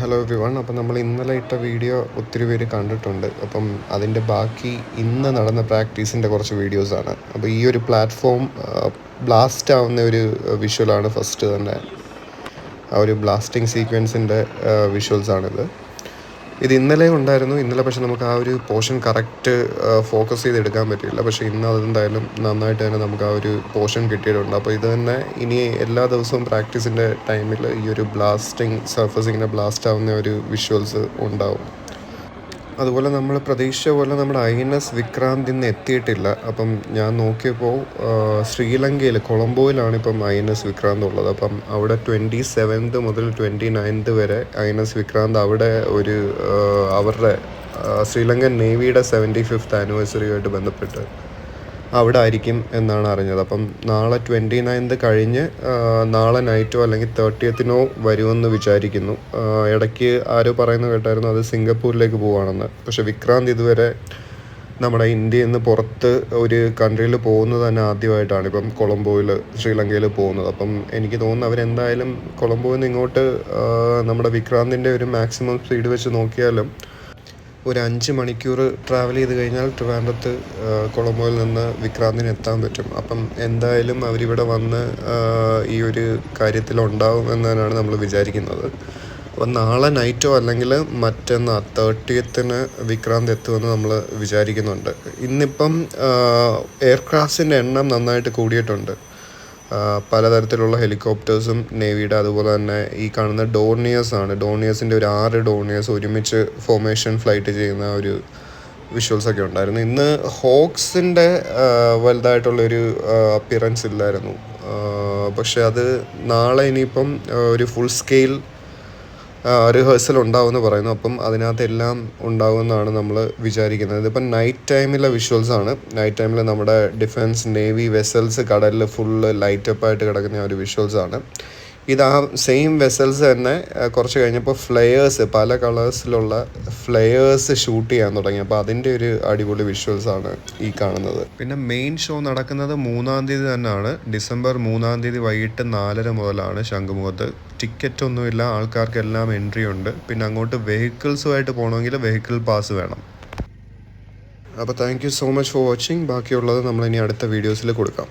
Hello every one. അപ്പം നമ്മൾ ഇന്നലെ ഇട്ട വീഡിയോ ഒത്തിരി പേര് കണ്ടിട്ടുണ്ട്. അപ്പം അതിൻ്റെ ബാക്കി ഇന്ന് നടന്ന പ്രാക്ടീസിൻ്റെ കുറച്ച് വീഡിയോസാണ്. അപ്പോൾ ഈ ഒരു പ്ലാറ്റ്ഫോം ബ്ലാസ്റ്റ് ആവുന്ന ഒരു വിഷ്വലാണ് ഫസ്റ്റ് തന്നെ. ആ ഒരു ബ്ലാസ്റ്റിംഗ് സീക്വൻസിൻ്റെ വിഷ്വൽസാണിത്. ഇത് ഇന്നലെ ഉണ്ടായിരുന്നു. ഇന്നലെ പക്ഷെ നമുക്ക് ആ ഒരു പോർഷൻ കറക്റ്റ് ഫോക്കസ് ചെയ്തെടുക്കാൻ പറ്റില്ല. പക്ഷേ ഇന്ന് അതെന്തായാലും നന്നായിട്ട് തന്നെ നമുക്ക് ആ ഒരു പോർഷൻ കിട്ടിയിട്ടുണ്ട്. അപ്പോൾ ഇത് തന്നെ ഇനി എല്ലാ ദിവസവും പ്രാക്ടീസിൻ്റെ ടൈമിൽ ഈ ഒരു ബ്ലാസ്റ്റിംഗ് സർഫസ് ഇങ്ങനെ ബ്ലാസ്റ്റ് ആവുന്ന ഒരു വിഷ്വൽസ് ഉണ്ടാവും. അതുപോലെ നമ്മൾ പ്രതീക്ഷിച്ച പോലെ നമ്മുടെ INS വിക്രാന്ത് ഇന്ന് എത്തിയിട്ടില്ല. അപ്പം ഞാൻ നോക്കിയപ്പോൾ ശ്രീലങ്കയിൽ കൊളംബോയിലാണ് ഇപ്പം INS വിക്രാന്ത് ഉള്ളത്. അപ്പം അവിടെ 27 മുതൽ 29 വരെ INS വിക്രാന്ത് അവിടെ ഒരു അവരുടെ ശ്രീലങ്കൻ നേവിയുടെ 75th ആനിവേഴ്സറിയുമായിട്ട് ബന്ധപ്പെട്ട് അവിടെ ആയിരിക്കും എന്നാണ് അറിഞ്ഞത്. അപ്പം നാളെ 29 കഴിഞ്ഞ് നാളെ നൈറ്റോ അല്ലെങ്കിൽ 30th വരുമെന്ന് വിചാരിക്കുന്നു. ഇടയ്ക്ക് ആരോ പറയുന്നത് കേട്ടായിരുന്നു അത് സിംഗപ്പൂരിലേക്ക് പോവുകയാണെന്ന്. പക്ഷേ വിക്രാന്ത് ഇതുവരെ നമ്മുടെ ഇന്ത്യയിൽ നിന്ന് പുറത്ത് ഒരു കൺട്രിയിൽ പോകുന്നത് തന്നെ ആദ്യമായിട്ടാണ് ഇപ്പം കൊളംബോയിൽ ശ്രീലങ്കയിൽ പോകുന്നത്. അപ്പം എനിക്ക് തോന്നുന്നു അവരെന്തായാലും കൊളംബോയിൽ നിന്ന് ഇങ്ങോട്ട് നമ്മുടെ വിക്രാന്തിൻ്റെ ഒരു മാക്സിമം സ്പീഡ് വെച്ച് നോക്കിയാലും ഒരു 5 മണിക്കൂർ ട്രാവൽ ചെയ്ത് കഴിഞ്ഞാൽ ട്രിവാൻഡ്രത്ത് കൊളംബോയിൽ നിന്ന് വിക്രാന്തിന് എത്താൻ പറ്റും. അപ്പം എന്തായാലും അവരിവിടെ വന്ന് ഈ ഒരു കാര്യത്തിലുണ്ടാവും എന്നാണ് നമ്മൾ വിചാരിക്കുന്നത്. അപ്പം നാളെ നൈറ്റോ അല്ലെങ്കിൽ മറ്റന്നാൾ 30th വിക്രാന്ത് എത്തുമെന്ന് നമ്മൾ വിചാരിക്കുന്നുണ്ട്. ഇന്നിപ്പം എയർക്രാഫ്റ്റ്സിൻ്റെ എണ്ണം നന്നായിട്ട് കൂടിയിട്ടുണ്ട്. പലതരത്തിലുള്ള ഹെലികോപ്റ്റേഴ്സും നേവിയുടെ, അതുപോലെ തന്നെ ഈ കാണുന്ന ഡോർണിയേഴ്സിൻ്റെ ഒരു 6 ഡോർണിയേഴ്സ് ഒരുമിച്ച് ഫോർമേഷൻ ഫ്ലൈറ്റ് ചെയ്യുന്ന ഒരു വിഷ്വൽസൊക്കെ ഉണ്ടായിരുന്നു. ഇന്ന് ഹോക്സിൻ്റെ വലുതായിട്ടുള്ളൊരു അപ്പിയറൻസ് ഇല്ലായിരുന്നു. പക്ഷെ അത് നാളെ ഇനിയിപ്പം ഒരു ഫുൾ സ്കെയിൽ റിഹേഴ്സൽ ഉണ്ടാവുമെന്ന് പറയുന്നു. അപ്പം അതിനകത്ത് എല്ലാം ഉണ്ടാവുമെന്നാണ് നമ്മൾ വിചാരിക്കുന്നത്. ഇതിപ്പം നൈറ്റ് ടൈമിലെ വിഷ്വൽസാണ്. നൈറ്റ് ടൈമിൽ നമ്മുടെ ഡിഫൻസ് നേവി വെസൽസ് കടലിൽ ഫുള്ള് ലൈറ്റപ്പായിട്ട് കിടക്കുന്ന ഒരു വിഷ്വൽസാണ്. ഇത് ആ സെയിം വെസൽസ് തന്നെ കുറച്ച് കഴിഞ്ഞപ്പോൾ ഫ്ലെയേഴ്സ്, പല കളേഴ്സിലുള്ള ഫ്ലെയേഴ്സ് ഷൂട്ട് ചെയ്യാൻ തുടങ്ങി. അപ്പോൾ അതിൻ്റെ ഒരു അടിപൊളി വിഷ്വൽസാണ് ഈ കാണുന്നത്. പിന്നെ മെയിൻ ഷോ നടക്കുന്നത് 3-ാം തീയതി തന്നെയാണ്. ഡിസംബർ 3-ാം തീയതി വൈകിട്ട് 4:30 മുതലാണ് ശംഖുമുഖത്ത്. ടിക്കറ്റ് ഒന്നുമില്ല, ആൾക്കാർക്കെല്ലാം എൻട്രി ഉണ്ട്. പിന്നെ അങ്ങോട്ട് വെഹിക്കിൾസുമായിട്ട് പോകണമെങ്കിൽ വെഹിക്കിൾ പാസ് വേണം. അപ്പോൾ thank you so much for watching. ബാക്കിയുള്ളത് നമ്മളിനി അടുത്ത വീഡിയോസിൽ കൊടുക്കാം.